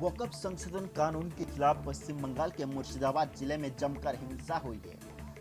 वक्फ संशोधन कानून के खिलाफ पश्चिम बंगाल के मुर्शिदाबाद जिले में जमकर हिंसा हुई है।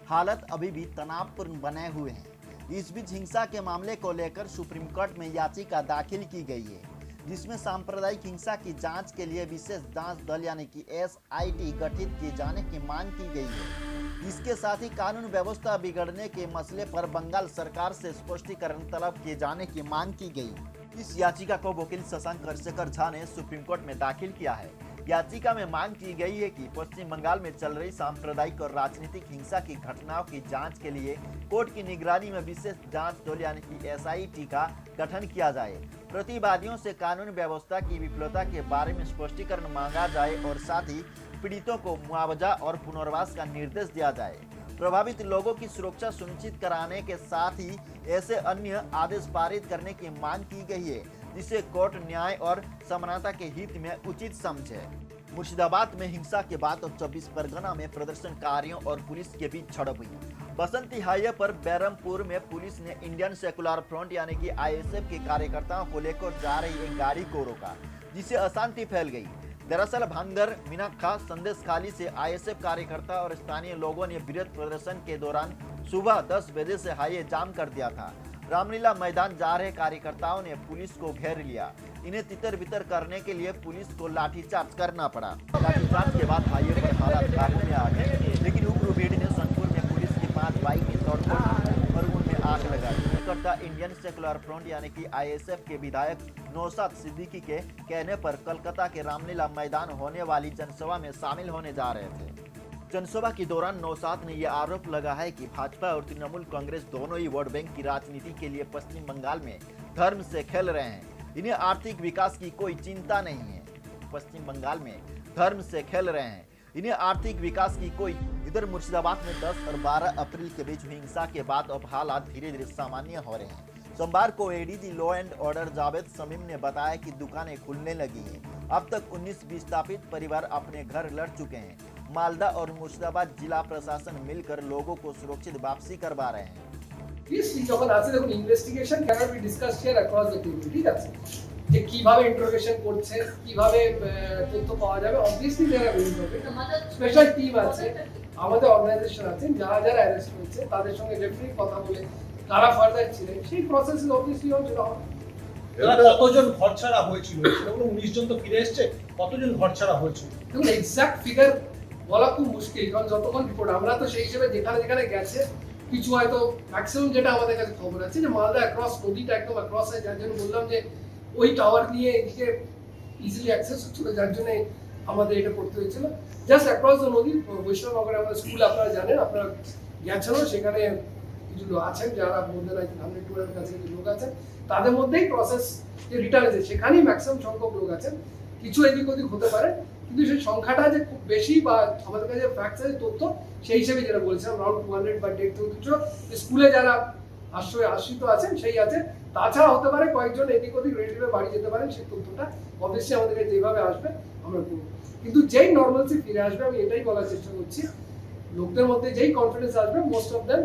हालत अभी भी तनावपूर्ण बने हुए हैं। इस बीच हिंसा के मामले को लेकर सुप्रीम कोर्ट में याचिका दाखिल की गई है, जिसमें सांप्रदायिक हिंसा की जांच के लिए विशेष जांच दल यानी कि SIT गठित किए जाने की मांग की गई है। इसके साथ ही कानून व्यवस्था बिगड़ने के मसले पर बंगाल सरकार से स्पष्टीकरण तलब किए जाने की मांग की गई। इस याचिका को वकील शशांक करसेकर झा ने सुप्रीम कोर्ट में दाखिल किया है। याचिका में मांग की गई है कि पश्चिम बंगाल में चल रही सांप्रदायिक और राजनीतिक हिंसा की घटनाओं की जांच के लिए कोर्ट की निगरानी में विशेष जांच दल यानी कि SIT का गठन किया जाए। प्रतिवादियों से कानून व्यवस्था की विफलता के बारे में स्पष्टीकरण मांगा जाए और साथ ही पीड़ितों को मुआवजा और पुनर्वास का निर्देश दिया जाए। प्रभावित लोगों की सुरक्षा सुनिश्चित कराने के साथ ही ऐसे अन्य आदेश पारित करने की मांग की गई है, जिसे कोर्ट न्याय और समानता के हित में उचित समझे। मुर्शिदाबाद में हिंसा के बाद अब 24 परगना में प्रदर्शनकारियों और पुलिस के बीच झड़प हुई। बसंती हाईवे पर बैरमपुर में पुलिस ने इंडियन सेकुलर फ्रंट यानी कि ISF के कार्यकर्ताओं को लेकर जा रही एक गाड़ी को रोका, जिससे अशांति फैल गई। दरअसल भानगर मीनाखा संदेश खाली से ISF कार्यकर्ता और स्थानीय लोगों ने विरोध प्रदर्शन के दौरान सुबह 10 बजे से हाईवे जाम कर दिया था। रामलीला मैदान जा रहे कार्यकर्ताओं ने पुलिस को घेर लिया। इन्हें तितर बितर करने के लिए पुलिस को लाठीचार्ज करना पड़ा। लाठीचार्ज के बाद हाईवे पर हालात काबू में आ गए, लेकिन उग्र भीड़ ने सोनपुर में पुलिस की 5 बाइक की तोड़फोड़ और उनमें आग लगाई। कार्यकर्ता इंडियन सेकुलर फ्रंट यानी कि ISF के विधायक नौशाद सिद्दीकी के कहने पर कलकत्ता के रामलीला मैदान होने वाली जनसभा में शामिल होने जा रहे थे। जनसभा के दौरान नौशाद ने यह आरोप लगा है कि भाजपा और तृणमूल कांग्रेस दोनों ही वोट बैंक की राजनीति के लिए पश्चिम बंगाल में धर्म से खेल रहे हैं। इन्हें आर्थिक विकास की कोई चिंता नहीं है। पश्चिम बंगाल में धर्म से खेल रहे हैं, इन्हें आर्थिक विकास की कोई। इधर मुर्शिदाबाद में 10 और 12 अप्रैल के बीच हुई हिंसा के बाद अब हालात धीरे धीरे सामान्य हो रहे हैं। सोमवार को ADG law and order Javed Shamim ने बताया कि दुकानें खुलने लगी हैं। अब तक 19 विस्थापित परिवार अपने घर लौट चुके हैं। मालदा और मुर्शिदाबाद जिला प्रशासन मिलकर लोगों को सुरक्षित वापसी करवा रहे हैं। যখন আছে দেখুন investigation cannot be discussed here across the table, ঠিক আছে, যে কিভাবে ইন্টারোগেশন করছে, কিভাবে তথ্য পাওয়া যাবে। Obviously there are special team আছে, আমাদের অর্গানাইজেশন আছে, যারা যারা অ্যারেস্ট হয়েছে তাদের সঙ্গে ডেফিনেটলি কথা বলে কারা ফার্দার ছিলেন সেই প্রসেস অবভিয়াসলি হচ্ছে। কতজন ঘর ছাড়া হয়েছিল? 19 জন তো ফিরে এসেছে, কতজন ঘর ছাড়া হয়েছিল? দেখুন এক্সাক্ট ফিগার বলা খুব মুশকিল, কারণ যতক্ষণ রিপোর্ট আমরা তো সেই হিসেবে যেখানে যেখানে গেছে কিছু হয়তো ম্যাক্সিমাম যেটা আমাদের কাছে খবর আছে যে মালদা অ্যাক্রস নদীটা একদম অ্যাক্রস হয়, যার জন্য বললাম যে ওই টাওয়ার নিয়ে এদিকে ইজিলি অ্যাক্সেস হচ্ছিল, যার জন্য আমাদের এটা করতে হয়েছিল। জাস্ট অ্যাক্রস দ্য নদী বৈষ্ণবনগরে আমাদের স্কুল আপনারা জানেন, আপনারা গেছেনও, সেখানে কিছু লোক আছেন যারা মধ্যে 100-200 কাছে লোক আছেন, তাদের মধ্যেই প্রসেস যে রিটার্ন আছে সেখানেই ম্যাক্সিমাম সংখ্যক লোক আছেন। কিছু এদিক ওদিক হতে পারে, কিন্তু সেই সংখ্যাটা যে খুব বেশি বা আমাদের কাছে ফ্যাক্টস আছে তথ্য সেই হিসেবে যেটা বলছিলাম রাউন্ড 200 বা 150 কিছু স্কুলে যারা আশ্রিত আছেন সেই আছে। তাছাড়া হতে পারে কয়েকজন এদিক ওদিক রিলেটিভে বাড়ি যেতে পারেন, সেই তথ্যটা অবশ্যই আমাদের কাছে যেভাবে আসবে আমরা করব। কিন্তু যেই নর্মালসি ফিরে আসবে, আমি এটাই বলার চেষ্টা করছি, লোকদের মধ্যে যেই কনফিডেন্স আসবে most of them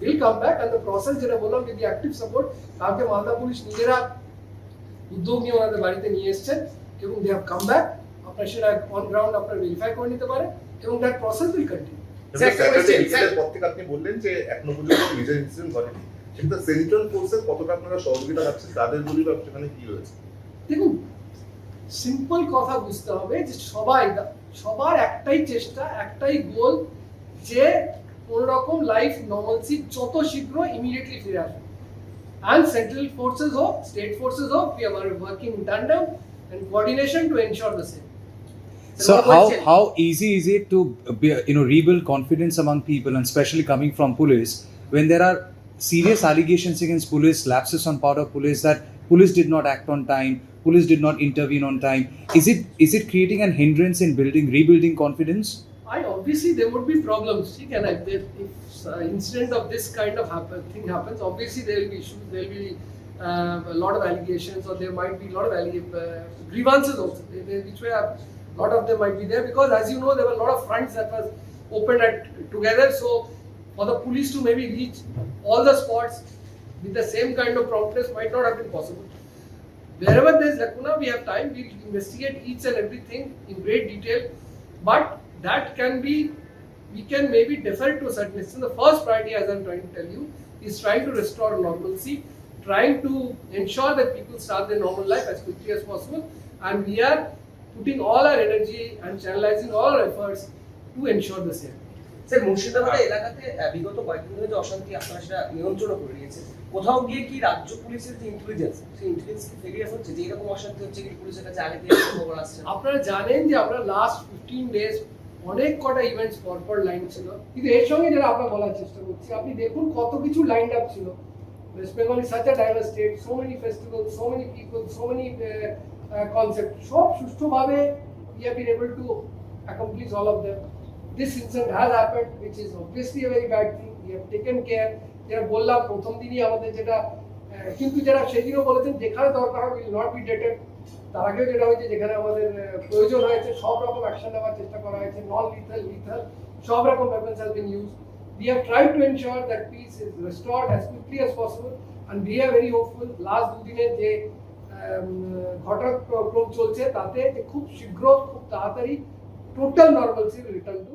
will come back. And the process যেটা বললাম যদি অ্যাক্টিভ সাপোর্ট, কালকে মালদা পুলিশ নিজেরা উদ্যোগ নিয়ে ওনাদের বাড়িতে নিয়ে এসছেন এবং দে হ্যাভ কাম ব্যাক। আপনারা সেটা অন গ্রাউন্ড আপনারা ভেরিফাই করে নিতে পারেন এবং দ্যাট প্রসেস উইল কন্টিনিউ। আপনি বললেন যে এখনো পর্যন্ত মেজর ইনসিডেন্ট ঘটেনি, কিন্তু সেন্ট্রাল ফোর্সের কতটা আপনারা সহযোগিতা পাচ্ছেন, তাদের বলিবা সেখানে কি হয়েছে? দেখুন সিম্পল কথা বুঝতে হবে যে সবার একটাই চেষ্টা, একটাই গোল যে কোন রকম লাইফ নর্মালসি যত শীঘ্র ইমিডিয়েটলি ফিরে আসবে। And central forces hope, state forces hope, we are working in tandem and coordination to ensure the same. So how easy is it to rebuild confidence among people, and especially coming from police, when there are serious allegations against police, lapses on part of police, that police did not act on time, police did not intervene on time? Is it creating an hindrance in rebuilding confidence? Obviously there would be problems. If incident of this kind of thing happens, obviously there will be issues, there will be a lot of allegations, or there might be a lot of grievances also, which were a lot of them might be there, because as you know there were a lot of fronts that was opened together. So for the police to maybe reach all the spots with the same kind of promptness might not have been possible. Wherever there is lacuna, we have time. We'll investigate each and everything in great detail. But that can be, we can maybe defer it to a certain extent. The first priority, as I'm trying to tell you, is trying to restore normalcy, trying to ensure that people start their normal life as quickly as possible. And we are putting all our energy and channelizing all our efforts to ensure the same. Sir Murshidabad এলাকাতে বিগত কয়েকদিন ধরে যে অশান্তি আপনারা সেটা নিয়ন্ত্রণ করে নিয়েছে, কোথাও গিয়ে কি রাজ্য পুলিশের যে ইন্টেলিজেন্স, সেই ইন্টেলিজেন্স কি ফেলিয়ার হচ্ছে, যে এরকম অশান্তি হচ্ছে কি পুলিশের কাছে আগে থেকে খবর আসছে? আপনারা জানেন যে আমরা লাস্ট 15 ডেজ অনেক কটা ইভেন্টস পরপর লাইন ছিল, কিন্তু এর সঙ্গে যেটা আমরা বলার চেষ্টা করছি, আপনি দেখুন কত কিছু লাইন আপ ছিল। West Bengal is such a diverse state, so many festival, so many people, so many concept, সব সুষ্ঠুভাবে we have been able to accomplish all of them. This incident has happened, which is obviously a very bad thing. We have taken care. যেটা বললাম প্রথম দিনই আমাদের যেটা, কিন্তু যারা সেদিনও বলেছেন যেখানে দরকার হবে will not be dated, তার আগেও যেটা হয়েছে যেখানে আমাদের প্রয়োজন হয়েছে সব রকম অ্যাকশন নেওয়ার চেষ্টা করা হয়েছে, নন লিথাল, লিথাল, সব রকম weapons have been used. We have tried to ensure that peace is restored as quickly as possible, and we are very hopeful. Last দুদিনের যে ঘটনাক্রম চলছে তাতে যে খুব শীঘ্র, খুব তাড়াতাড়ি টোটাল নর্মালসি রিটার্ন টু